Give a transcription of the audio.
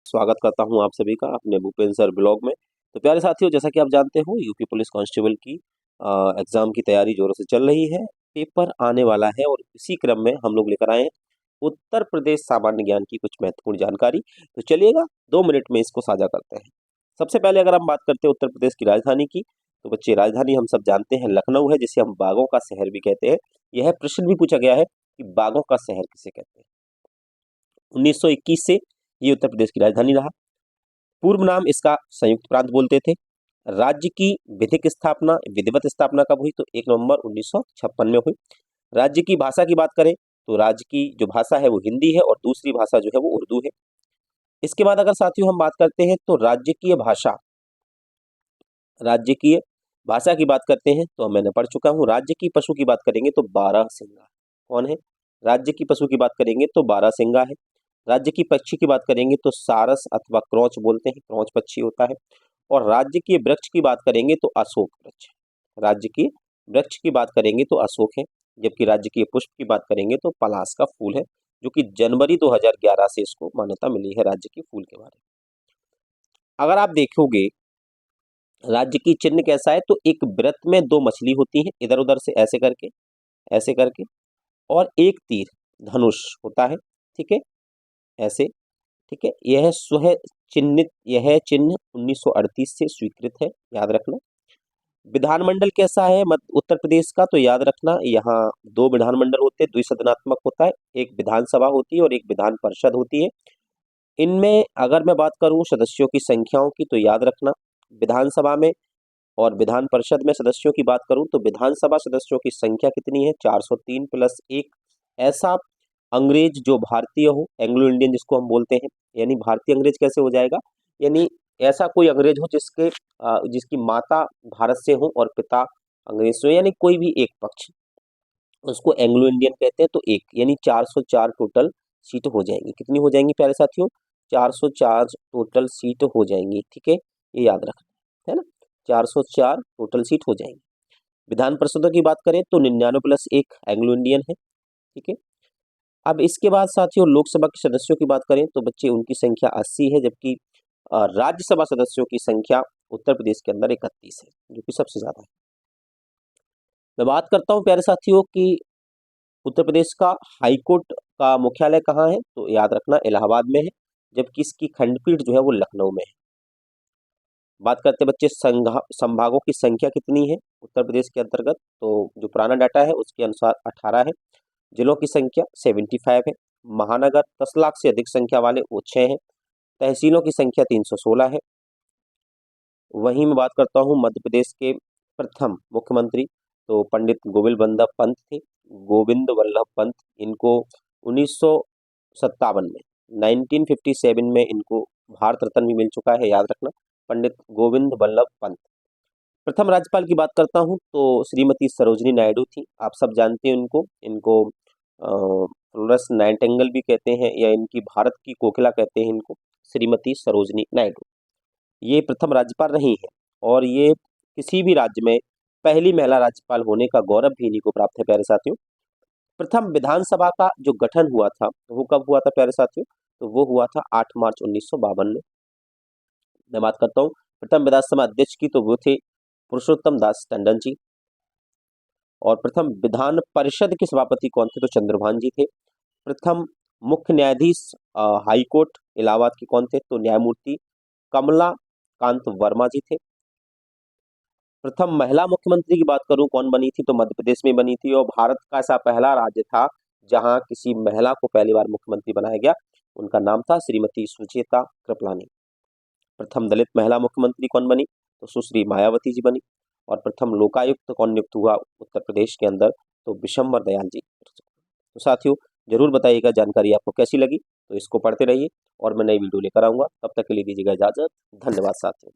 स्वागत करता हूं आप सभी का अपने भूपेंद्र सर ब्लॉग में। तो प्यारे साथियों, जैसा कि आप जानते हो यूपी पुलिस कांस्टेबल की एग्जाम की तैयारी जोरों से चल रही है। पेपर आने वाला है और इसी क्रम में हम लोग लेकर आए हैं उत्तर प्रदेश सामान्य ज्ञान की कुछ महत्वपूर्ण जानकारी। तो चलिएगा 2 मिनट में इसको साझा करते हैं। सबसे पहले अगर हम बात करते हैं उत्तर प्रदेश की राजधानी की, तो बच्चे राजधानी हम सब जानते हैं लखनऊ है, जिसे हम बागों का शहर भी कहते हैं। यह प्रश्न भी पूछा गया है कि बागों का शहर किसे कहते हैं। 1921 से ये उत्तर प्रदेश की राजधानी रहा। पूर्व नाम इसका संयुक्त प्रांत बोलते थे। राज्य की विधिक स्थापना विधिवत स्थापना कब हुई, तो 1 नवंबर 1956 में हुई। राज्य की भाषा की बात करें तो राज्य की जो भाषा है वो हिंदी है और दूसरी भाषा जो है वो उर्दू है। इसके बाद अगर साथियों हम बात करते हैं तो राज्य की भाषा की बात करते हैं तो मैंने पढ़ चुका हूँ। राज्य की पशु की बात करेंगे तो बारहसिंगा कौन है। राज्य की पशु की बात करेंगे तो बारहसिंगा है। राज्य की पक्षी की बात करेंगे तो सारस अथवा क्रॉच बोलते हैं, क्रॉच पक्षी होता है। और राज्य के वृक्ष की बात करेंगे तो अशोक वृक्ष। राज्य की वृक्ष की बात करेंगे तो अशोक है, जबकि राज्य के पुष्प की बात करेंगे तो पलाश का फूल है, जो कि जनवरी 2011 से इसको मान्यता मिली है राज्य के फूल के बारे में। अगर आप देखोगे राज्य की चिन्ह कैसा है, तो एक वृत्त में 2 मछली होती है इधर उधर से ऐसे करके, और एक तीर धनुष होता है, ठीक है, ऐसे, ठीक है। यह चिन्ह 1938 से स्वीकृत है, याद रखना। विधानमंडल कैसा है उत्तर प्रदेश का, तो याद रखना यहाँ 2 विधानमंडल होते हैं, द्विसदनात्मक होता है। एक विधानसभा होती है और एक विधान परिषद होती है। इनमें अगर मैं बात करूं सदस्यों की संख्याओं की, तो याद रखना विधानसभा में और विधान परिषद में सदस्यों की बात करूं तो विधानसभा सदस्यों की संख्या कितनी है, 403 प्लस 1। ऐसा अंग्रेज जो भारतीय हो, एंग्लो इंडियन जिसको हम बोलते हैं, यानी भारतीय अंग्रेज कैसे हो जाएगा, यानी ऐसा कोई अंग्रेज हो जिसकी माता भारत से हो और पिता अंग्रेज से हो, यानी कोई भी एक पक्ष, उसको एंग्लो इंडियन कहते हैं। तो एक यानी 404 टोटल सीट हो जाएंगी। कितनी हो जाएंगी प्यारे साथियों, 404 टोटल सीट हो जाएंगी, ठीक है, ये याद रखना है ना, 404 टोटल सीट हो जाएंगी। विधान परिषदों की बात करें तो 99 प्लस 1 एंग्लो इंडियन है, ठीक है। अब इसके बाद साथियों लोकसभा के सदस्यों की बात करें तो बच्चे उनकी संख्या 80 है, जबकि राज्यसभा सदस्यों की संख्या उत्तर प्रदेश के अंदर 31 है, जो कि सबसे ज्यादा है। मैं बात करता हूं प्यारे साथियों कि उत्तर प्रदेश का हाईकोर्ट का मुख्यालय कहाँ है, तो याद रखना इलाहाबाद में है, जबकि इसकी खंडपीठ जो है वो लखनऊ में है। बात करते बच्चे संभागों की संख्या कितनी है उत्तर प्रदेश के अंतर्गत, तो जो पुराना डाटा है उसके अनुसार 18 है। जिलों की संख्या 75 है। महानगर 10 लाख से अधिक संख्या वाले वो 6 हैं। तहसीलों की संख्या 316 है। वहीं मैं बात करता हूँ मध्य प्रदेश के प्रथम मुख्यमंत्री, तो पंडित गोविंद बल्लभ पंत थे, गोविंद वल्लभ पंत। इनको 1957 में 1957 में इनको भारत रत्न भी मिल चुका है, याद रखना, पंडित गोविंद वल्लभ पंत। प्रथम राज्यपाल की बात करता हूँ तो श्रीमती सरोजनी नायडू थी, आप सब जानते हैं इनको फ्लोरेंस नाइटिंगेल भी कहते हैं, या इनकी भारत की कोकिला कहते हैं इनको, श्रीमती सरोजनी नायडू। ये प्रथम राज्यपाल रही हैं और ये किसी भी राज्य में पहली महिला राज्यपाल होने का गौरव भी इन्हीं को प्राप्त है प्यारे साथियों। प्रथम विधानसभा का जो गठन हुआ था वो कब हुआ था प्यारे साथियों, तो वो हुआ था 8 मार्च 1952 में। मैं बात करता हूँ प्रथम विधानसभा अध्यक्ष की, तो वो थे पुरुषोत्तम दास टंडन जी। और प्रथम विधान परिषद के सभापति कौन थे, तो चंद्रभान जी थे। प्रथम मुख्य न्यायाधीश हाई कोर्ट इलाहाबाद के कौन थे, तो न्यायमूर्ति कमला कांत वर्मा जी थे। प्रथम महिला मुख्यमंत्री की बात करूं कौन बनी थी, तो मध्य प्रदेश में बनी थी, और भारत का ऐसा पहला राज्य था जहां किसी महिला को पहली बार मुख्यमंत्री बनाया गया। उनका नाम था श्रीमती सुचेता कृपलानी। प्रथम दलित महिला मुख्यमंत्री कौन बनी, तो सुश्री मायावती जी बनी। और प्रथम लोकायुक्त कौन नियुक्त हुआ उत्तर प्रदेश के अंदर, तो विशंबर दयाल जी। तो साथियों जरूर बताइएगा जानकारी आपको कैसी लगी, तो इसको पढ़ते रहिए और मैं नई वीडियो लेकर आऊंगा। तब तक के लिए दीजिएगा इजाजत। धन्यवाद साथियों।